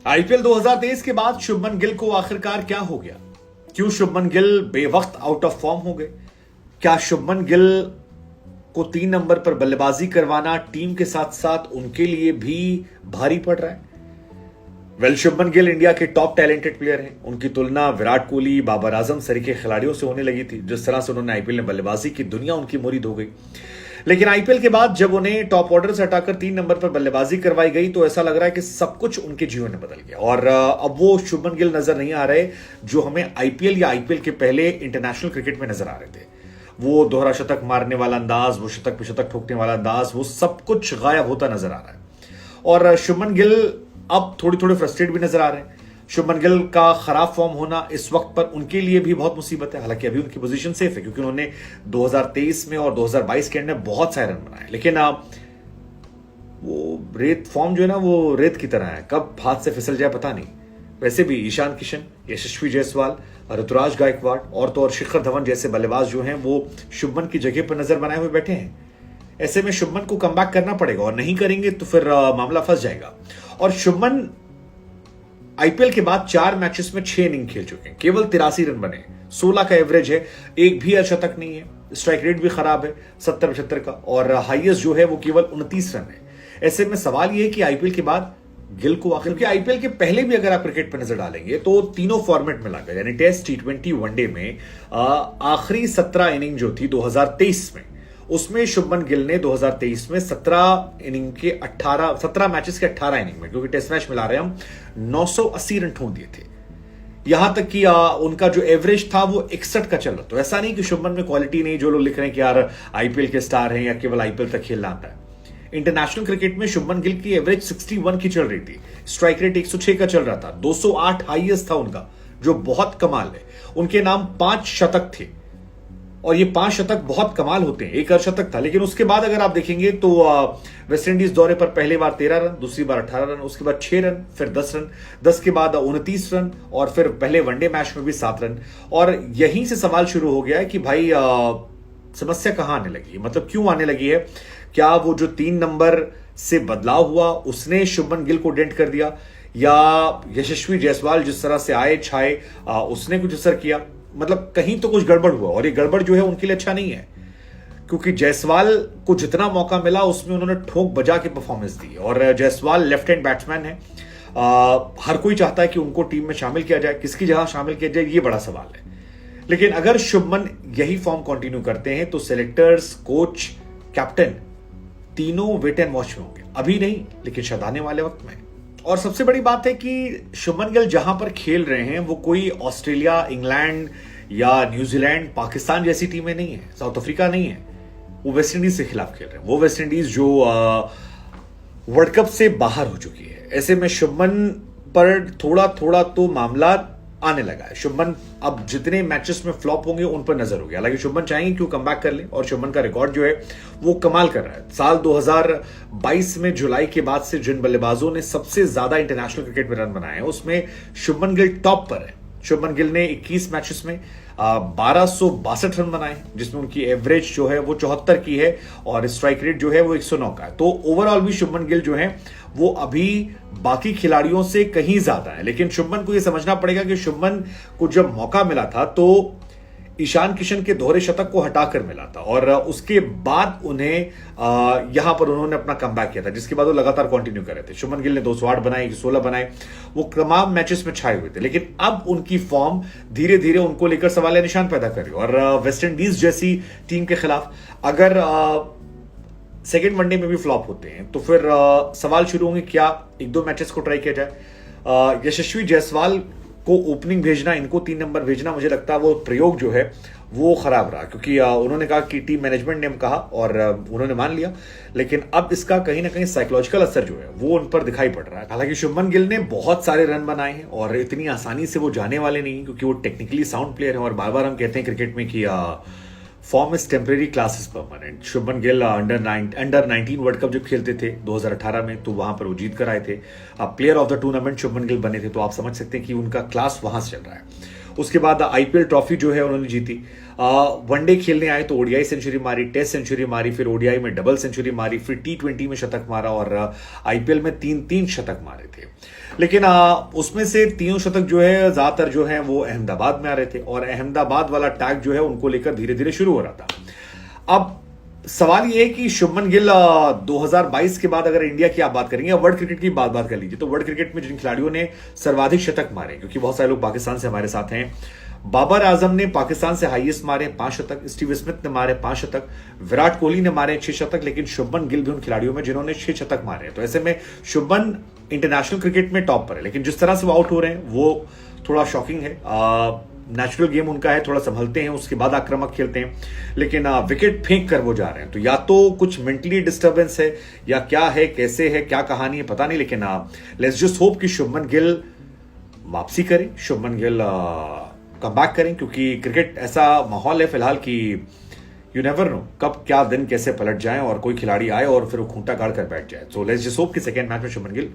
IPL 2023 के बाद शुभमन गिल को आखिरकार क्या हो गया? क्यों शुभमन गिल बेवक्त आउट ऑफ फॉर्म हो गए? क्या शुभमन गिल को 3 नंबर पर बल्लेबाजी करवाना टीम के साथ साथ उनके लिए भी भारी पड़ रहा है? शुभमन गिल इंडिया के टॉप टैलेंटेड प्लेयर हैं। उनकी तुलना विराट कोहली, बाबर आजम सरी के खिलाड़ियों से होने लगी थी। जिस तरह से उन्होंने आईपीएल में बल्लेबाजी की, दुनिया उनकी मुरीद हो गई। लेकिन आईपीएल के बाद जब उन्हें टॉप ऑर्डर से हटाकर 3 नंबर पर बल्लेबाजी करवाई गई तो ऐसा लग रहा है कि सब कुछ उनके जीवन में बदल गया और अब वो शुभमन गिल नजर नहीं आ रहे जो हमें आईपीएल या आईपीएल के पहले इंटरनेशनल क्रिकेट में नजर आ रहे थे। वो दोहरा शतक मारने वाला अंदाज, वो शतक पे शतक ठोकने वाला अंदाज, वो सब कुछ गायब होता नजर आ रहा है। और शुभमन गिल अब थोड़ी थोड़ी फ्रस्ट्रेट भी नजर आ रहे हैं। शुभमन गिल का खराब फॉर्म होना इस वक्त पर उनके लिए भी बहुत मुसीबत है। हालांकि अभी उनकी पोजीशन सेफ है क्योंकि उन्होंने 2023 में और 2022 के एंड में बहुत सारे रन बनाए, लेकिन वो रेत फॉर्म जो है ना, वो रेत की तरह है, कब हाथ से फिसल जाए पता नहीं। वैसे भी ईशान किशन, यशस्वी जायसवाल, ऋतुराज गायकवाड़ और तो और शिखर धवन जैसे बल्लेबाज जो हैं वो शुभमन की जगह पर नजर बनाए हुए बैठे हैं। ऐसे में शुभमन को कमबैक करना पड़ेगा और नहीं करेंगे तो फिर मामला फंस जाएगा। और शुभमन आईपीएल के बाद 4 मैचेस में 6 इनिंग खेल चुके हैं, केवल 83 रन बने, 16 का एवरेज है, एक भी अर्धशतक नहीं है, स्ट्राइक रेट भी खराब है 70-75 का, और हाईएस्ट जो है वो केवल 29 रन है। ऐसे में सवाल यह है कि आईपीएल के बाद गिल को आखिर, क्योंकि आईपीएल के पहले भी अगर आप क्रिकेट पर नजर डालेंगे तो तीनों फॉर्मेट में लाकर, यानी टेस्ट, T20, वनडे में आखिरी 17 इनिंग जो थी 2023 में, उसमें शुभमन गिल ने 2023 में 17 मैचेस के 18 इनिंग में, क्योंकि टेस्ट मैच मिला रहे हम, 980 रन ठोक दिए थे। यहां तक कि उनका जो एवरेज था वो 61 का चल रहा। तो ऐसा नहीं कि शुभमन में क्वालिटी नहीं, जो लोग लिख रहे हैं कि यार आईपीएल के स्टार हैं या केवल आईपीएल तक खेलना आता है। इंटरनेशनल क्रिकेट में शुभमन गिल की एवरेज 61 की चल रही थी, स्ट्राइक रेट 106 का चल रहा था, 208 हाईएस्ट था उनका, जो बहुत कमाल है। उनके नाम 5 शतक थे और ये 5 शतक बहुत कमाल होते हैं, एक अर्धशतक था। लेकिन उसके बाद अगर आप देखेंगे तो वेस्ट इंडीज दौरे पर पहले बार 13 रन, दूसरी बार 18 रन, उसके बाद 6 रन, फिर 10 रन, 10 के बाद 29 रन और फिर पहले वनडे मैच में भी 7 रन। और यहीं से सवाल शुरू हो गया है कि भाई समस्या कहां आने लगी है, मतलब क्यों आने लगी है? क्या वो जो 3 नंबर से बदलाव हुआ उसने शुभमन गिल को डेंट कर दिया, या यशस्वी जायसवाल जिस तरह से आए छाए उसने कुछ असर किया? मतलब कहीं तो कुछ गड़बड़ हुआ और ये गड़बड़ जो है उनके लिए अच्छा नहीं है, क्योंकि जायसवाल को जितना मौका मिला उसमें उन्होंने ठोक बजा के परफॉर्मेंस दी। और जायसवाल लेफ्ट हैंड बैट्समैन है, हर कोई चाहता है कि उनको टीम में शामिल किया जाए, किसकी जगह शामिल किया जाए ये बड़ा सवाल है। लेकिन अगर शुभमन यही फॉर्म कंटिन्यू करते हैं तो सिलेक्टर्स, कोच, कैप्टन तीनों वेट एंड वॉच में होंगे, अभी नहीं लेकिन शायद आने वाले वक्त में। और सबसे बड़ी बात है कि शुभमन गिल जहां पर खेल रहे हैं वो कोई ऑस्ट्रेलिया, इंग्लैंड या न्यूजीलैंड, पाकिस्तान जैसी टीमें नहीं है, साउथ अफ्रीका नहीं है, वो वेस्ट इंडीज के खिलाफ खेल रहे हैं। वो वेस्ट इंडीज जो वर्ल्ड कप से बाहर हो चुकी है। ऐसे में शुभमन पर थोड़ा थोड़ा तो मामला आने लगा है। शुभमन अब जितने मैचेस में फ्लॉप होंगे उन पर नजर होगी। हालांकि शुभमन चाहेंगे कि वो कमबैक कर ले और शुभमन का रिकॉर्ड जो है वो कमाल कर रहा है। साल 2022 में जुलाई के बाद से जिन बल्लेबाजों ने सबसे ज्यादा इंटरनेशनल क्रिकेट में रन बनाए हैं उसमें शुभमन गिल टॉप पर है। शुभमन गिल ने 21 मैचेस में 1262 रन बनाए, जिसमें उनकी एवरेज जो है वो 74 की है और स्ट्राइक रेट जो है वो 109 का है। तो ओवरऑल भी शुभमन गिल जो है वो अभी बाकी खिलाड़ियों से कहीं ज्यादा है। लेकिन शुभमन को यह समझना पड़ेगा कि शुभमन को जब मौका मिला था तो ईशान किशन के दोहरे शतक को हटाकर मिला था और उसके बाद उन्हें यहां पर उन्होंने अपना कमबैक किया था, जिसके बाद वो लगातार कंटिन्यू कर रहे थे। शुभमन गिल ने 208 बनाए, 16 बनाए, वो तमाम मैचेस में छाए हुए थे। लेकिन अब उनकी फॉर्म धीरे धीरे उनको लेकर सवाल निशान पैदा कर रही है। और वेस्ट इंडीज जैसी टीम के खिलाफ अगर सेकेंड वनडे में भी फ्लॉप होते हैं तो फिर सवाल शुरू होंगे, क्या 1-2 मैचेस को ट्राई किया जाए? यशस्वी जायसवाल को ओपनिंग भेजना, इनको 3 नंबर भेजना, मुझे लगता है वो प्रयोग जो है वो खराब रहा, क्योंकि उन्होंने कहा कि टीम मैनेजमेंट ने कहा और उन्होंने मान लिया। लेकिन अब इसका कहीं ना कहीं साइकोलॉजिकल असर जो है वो उन पर दिखाई पड़ रहा है। हालांकि शुभमन गिल ने बहुत सारे रन बनाए हैं और इतनी आसानी से वो जाने वाले नहीं, क्योंकि वो टेक्निकली साउंड प्लेयर है और बार बार हम कहते हैं क्रिकेट में कि form is temporary, class is permanent. Shubman Gill under 19 world cup जब खेलते थे 2018 में तो वहां पर वो जीत कर आए थे, player of the tournament Shubman Gill बने थे। तो आप समझ सकते हैं कि उनका क्लास वहां से चल रहा है। उसके बाद आईपीएल ट्रॉफी जो है उन्होंने जीती, वनडे खेलने आए तो ओडीआई सेंचुरी मारी, टेस्ट सेंचुरी मारी, फिर ओडीआई में डबल सेंचुरी मारी, फिर T20 में शतक मारा और आईपीएल में 3-3 शतक मारे थे। लेकिन उसमें से तीनों शतक जो है ज्यादातर जो है वो अहमदाबाद में आ रहे थे और अहमदाबाद वाला टैग जो है उनको लेकर धीरे धीरे शुरू हो रहा था। अब सवाल यह है कि शुभमन गिल 2022 के बाद अगर इंडिया की आप बात करेंगे या वर्ल्ड क्रिकेट की बात कर लीजिए तो वर्ल्ड क्रिकेट में जिन खिलाड़ियों ने सर्वाधिक शतक मारे, क्योंकि बहुत सारे लोग पाकिस्तान से हमारे साथ हैं, बाबर आजम ने पाकिस्तान से हाईएस्ट मारे 5 शतक, स्टीव स्मिथ ने मारे 5 शतक, विराट कोहली ने मारे 6 शतक, लेकिन शुभमन गिल भी उन खिलाड़ियों में जिन्होंने 6 शतक मारे हैं। तो ऐसे में शुभमन इंटरनेशनल क्रिकेट में टॉप पर है, लेकिन जिस तरह से वो आउट हो रहे हैं वो थोड़ा शॉकिंग है। नेचुरल गेम उनका है, थोड़ा संभलते हैं, उसके बाद आक्रामक खेलते हैं, लेकिन विकेट फेंक कर वो जा रहे हैं। तो या तो कुछ मेंटली डिस्टर्बेंस है या क्या है, कैसे है, क्या कहानी है, पता नहीं, लेकिन लेट्स जस्ट होप कि शुभमन गिल वापसी करें, शुभमन गिल कमबैक करें, क्योंकि क्रिकेट ऐसा माहौल है फिलहाल कि यू नेवर नो कब क्या दिन कैसे पलट जाए और कोई खिलाड़ी आए और फिर वो खूंटा गाड़ कर बैठ जाए। सो लेट्स जस्ट होप कि सेकंड मैच में शुभमन गिल